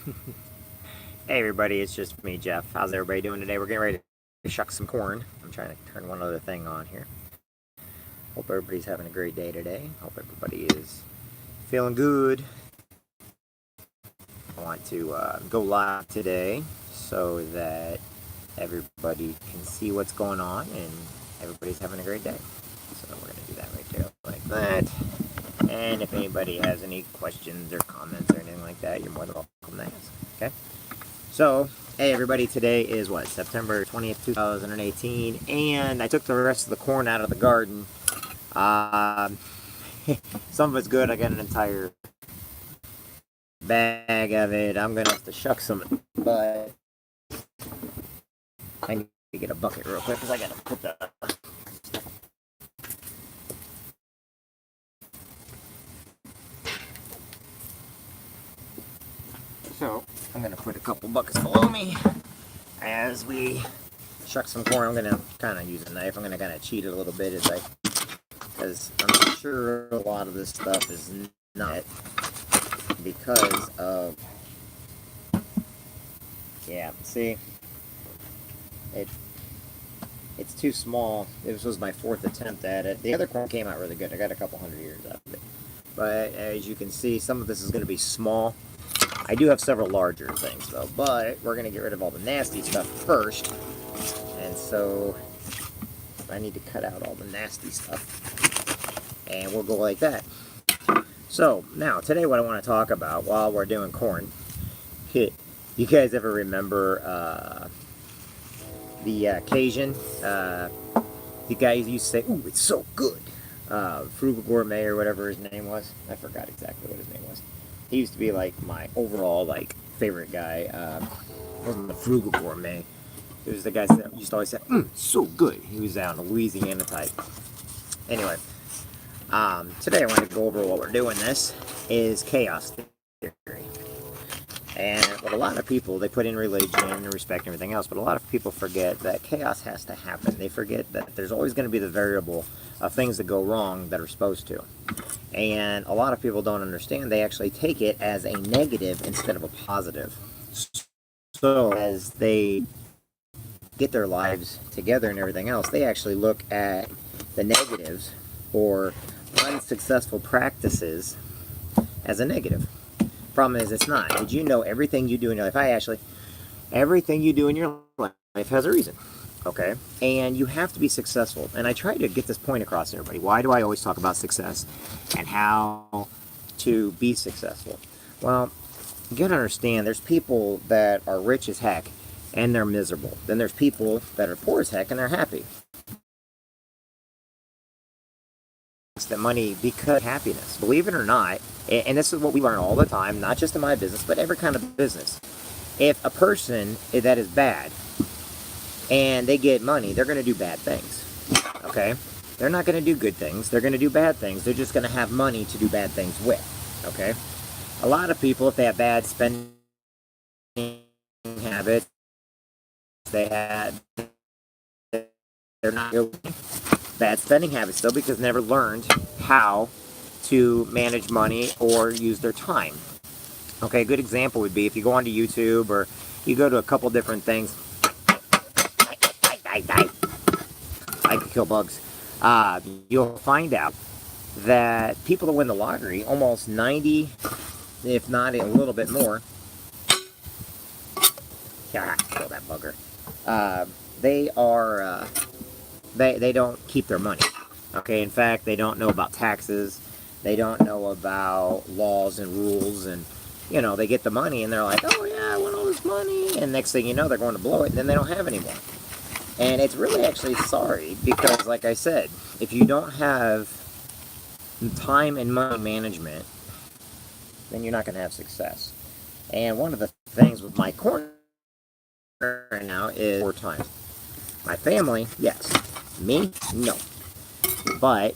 Hey everybody, it's just me, Jeff. How's everybody doing today? We're getting ready to shuck some corn. I'm trying to turn one other thing on here. Hope everybody's having a great day today. Hope everybody is feeling good. I want to go live today so that everybody can see what's going on and everybody's having a great day. So we're going to do that right there like that. And if anybody has any questions or comments or anything like that, you're more than welcome to ask. Okay? So, hey everybody, today is what, September 20th, 2018, and I took the rest of the corn out of the garden. Some of it's good. I got an entire bag of it. I'm going to have to shuck some, but I need to get a bucket real quick because I got to put the... So, I'm going to put a couple buckets below me as we shuck some corn. I'm going to kind of use a knife. I'm going to kind of cheat it a little bit because I'm sure a lot of this stuff is not because of, yeah, see, it's too small. This was my fourth attempt at it. The other corn came out really good. I got a couple hundred ears out of it. But as you can see, some of this is going to be small. I do have several larger things though, but we're going to get rid of all the nasty stuff first. And so I need to cut out all the nasty stuff. And we'll go like that. So now, today what I want to talk about while we're doing corn, you guys ever remember the Cajun? The guy used to say, "Ooh, it's so good." Frugal Gourmet or whatever his name was. I forgot exactly what his name was. He used to be like my overall like favorite guy. Wasn't the Frugal Gourmet. It was the guy that used to always say, so good. He was down in Louisiana type. Anyway, today I want to go over what we're doing. This is chaos theory. And what a lot of people, they put in religion and respect and everything else, but a lot of people forget that chaos has to happen. They forget that there's always going to be the variable of things that go wrong that are supposed to. And a lot of people don't understand. They actually take it as a negative instead of a positive. So as they get their lives together and everything else, they actually look at the negatives or unsuccessful practices as a negative. Problem is, it's not. Did you know everything you do in your life? Everything you do in your life has a reason. Okay? And you have to be successful. And I try to get this point across to everybody. Why do I always talk about success and how to be successful? Well, you gotta understand, there's people that are rich as heck and they're miserable. Then there's people that are poor as heck and they're happy. That money because happiness. Believe it or not, and this is what we learn all the time, not just in my business, but every kind of business. If a person that is bad and they get money, they're going to do bad things. Okay? They're not going to do good things. They're going to do bad things. They're just going to have money to do bad things with. Okay? A lot of people, if they have bad spending habits, they're not good. Bad spending habits still because they never learned how to manage money or use their time. Okay, a good example would be if you go onto YouTube or you go to a couple different things. I could kill bugs. You'll find out that people that win the lottery, almost 90, if not a little bit more, yeah, kill that bugger. They are. They don't keep their money. Okay, in fact, they don't know about taxes. They don't know about laws and rules, and you know, they get the money and they're like, oh yeah, I want all this money, and next thing you know, they're going to blow it, and then they don't have any more. And it's really actually sorry because, like I said, if you don't have time and money management, then you're not going to have success. And one of the things with my corner right now is 4 times. My family, yes. Me, no. But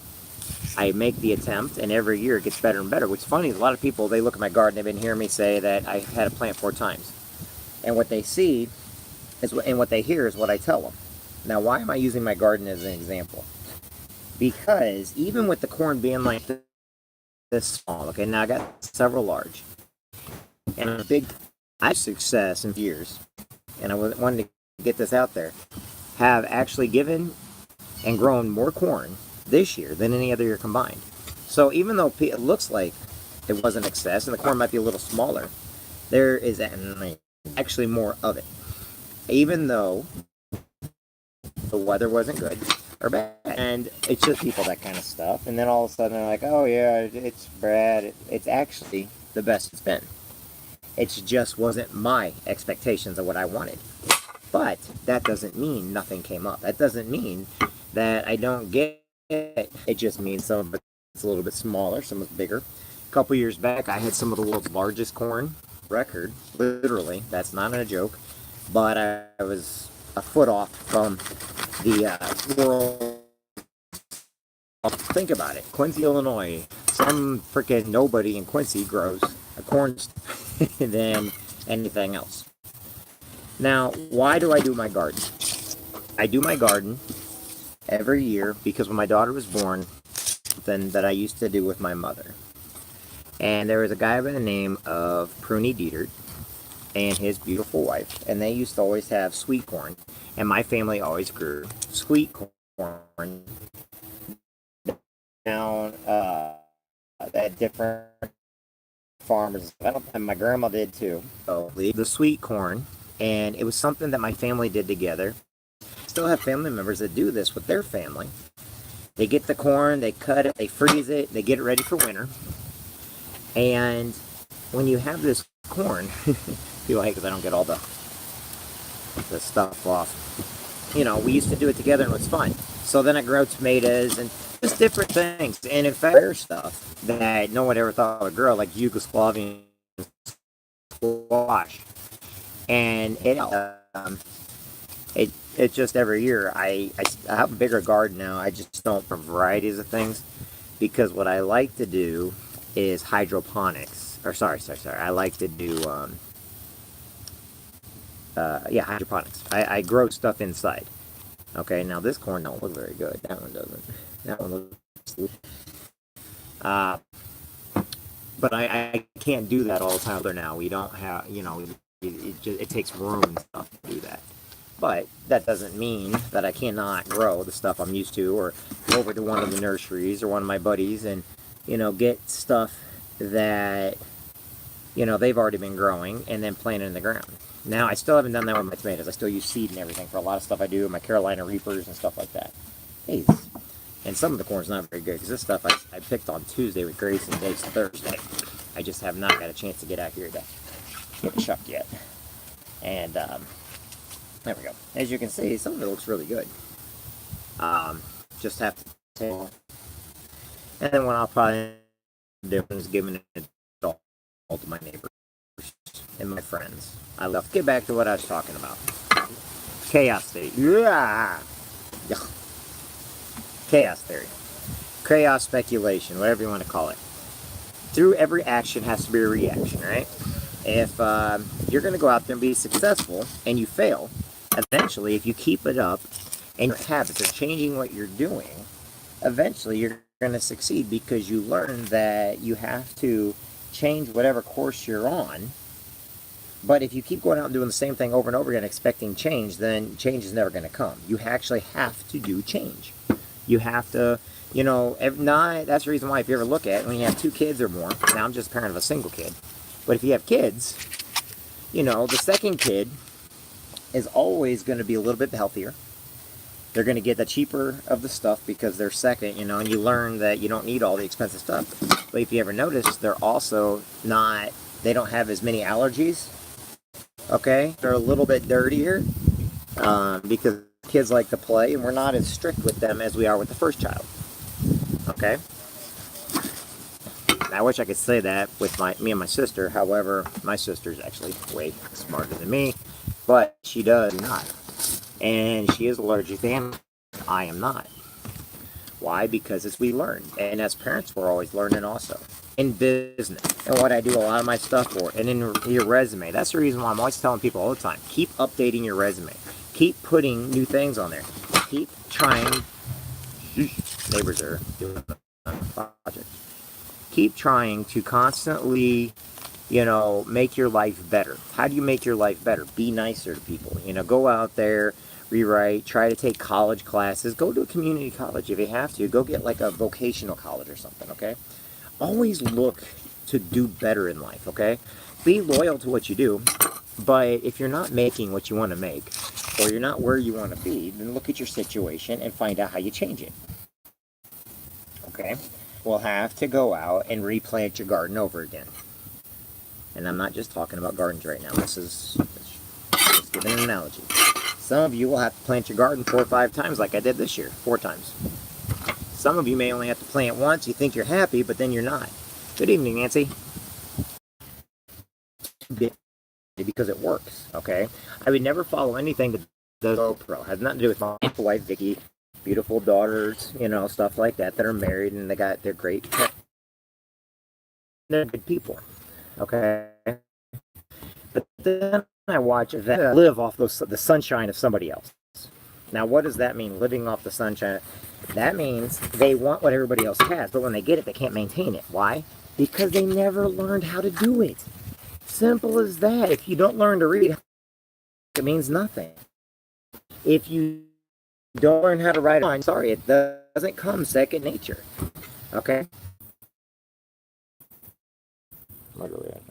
I make the attempt, and every year it gets better and better. What's funny is a lot of people, they look at my garden, they've been hearing me say that I had to plant 4 times. And what they see is, and what they hear is what I tell them. Now, why am I using my garden as an example? Because even with the corn being like this small, okay, now I got several large. And a big I've success in years, and I wanted to get this out there, have actually given and grown more corn this year than any other year combined. So even though it looks like it wasn't excess and the corn might be a little smaller, there is actually more of it. Even though the weather wasn't good or bad. And it's just people, that kind of stuff. And then all of a sudden they're like, oh yeah, it's bad. It's actually the best it's been. It just wasn't my expectations of what I wanted. But that doesn't mean nothing came up. That doesn't mean that I don't get it. It just means some of it's a little bit smaller, some is bigger. A couple years back, I had some of the world's largest corn record, literally. That's not a joke. But I was a foot off from the world. Think about it. Quincy, Illinois. Some freaking nobody in Quincy grows a corn than anything else. Now, why do I do my garden? I do my garden every year because when my daughter was born, something that I used to do with my mother. And there was a guy by the name of Pruny Dietert and his beautiful wife, and they used to always have sweet corn, and my family always grew sweet corn down at different farmers. And my grandma did too. So the sweet corn, and it was something that my family did together. Still have family members that do this with their family. They get the corn, they cut it, they freeze it, they get it ready for winter. And when you have this corn, people hate because I don't get all the stuff off. You know, we used to do it together and it was fun. So then I grow tomatoes and just different things. And in fact, rare stuff that no one ever thought would grow, like Yugoslavian squash. And it just every year, I have a bigger garden now. I just don't for varieties of things, because what I like to do is hydroponics. Or sorry. I like to do hydroponics. I grow stuff inside. Okay, now this corn don't look very good. That one doesn't. That one looks. But I can't do that all the time. There now we don't have, you know, it takes room and stuff to do that. But that doesn't mean that I cannot grow the stuff I'm used to, or go over to one of the nurseries or one of my buddies and, you know, get stuff that, you know, they've already been growing and then plant it in the ground. Now, I still haven't done that with my tomatoes. I still use seed and everything for a lot of stuff I do, my Carolina Reapers and stuff like that. Hey, and some of the corn's not very good, because this stuff I picked on Tuesday with Grace and today's Thursday. I just have not got a chance to get out here to get shucked yet. And, there we go. As you can see, some of it looks really good. Just have to take. And then what I'll probably do is giving it all to my neighbors and my friends. I love. Get back to what I was talking about. Chaos theory. Yeah. Chaos theory. Chaos speculation, whatever you want to call it. Through every action has to be a reaction, right? If you're going to go out there and be successful and you fail, eventually, if you keep it up and your habits are changing what you're doing, eventually you're going to succeed, because you learn that you have to change whatever course you're on. But if you keep going out and doing the same thing over and over again expecting change, then change is never going to come. You actually have to do change. You have to, you know, that's the reason why, if you ever look at it, when you have 2 kids or more, now I'm just a parent of a single kid, but if you have kids, you know, the second kid is always going to be a little bit healthier. They're going to get the cheaper of the stuff because they're second, you know, and you learn that you don't need all the expensive stuff. But if you ever notice, they're also they don't have as many allergies, okay? They're a little bit dirtier because kids like to play, and we're not as strict with them as we are with the first child, okay? I wish I could say that with me and my sister. However, my sister's actually way smarter than me, but she does not. And she is allergic to animals. I am not. Why? Because as we learn. And as parents, we're always learning also. In business. And what I do a lot of my stuff for. And in your resume. That's the reason why I'm always telling people all the time. Keep updating your resume. Keep putting new things on there. Keep trying. Neighbors are doing a project. Keep trying to constantly, make your life better. How do you make your life better? Be nicer to people. Go out there, rewrite, try to take college classes. Go to a community college if you have to. Go get like a vocational college or something, okay? Always look to do better in life, okay? Be loyal to what you do, but if you're not making what you want to make, or you're not where you want to be, then look at your situation and find out how you change it, okay? We'll have to go out and replant your garden over again. And I'm not just talking about gardens right now. This is just giving an analogy. Some of you will have to plant your garden 4 or 5 times like I did this year, 4 times. Some of you may only have to plant once. You think you're happy, but then you're not. Good evening, Nancy. Because it works, okay? I would never follow anything that does GoPro. It has nothing to do with my wife, Vicky, beautiful daughters, stuff like that are married and they're great. They're good people, okay? But then I watch them live off the sunshine of somebody else. Now, what does that mean, living off the sunshine? That means they want what everybody else has, but when they get it, they can't maintain it. Why? Because they never learned how to do it. Simple as that. If you don't learn to read, it means nothing. If you don't learn how to write, I'm sorry, it doesn't come second nature. Okay? What are we at?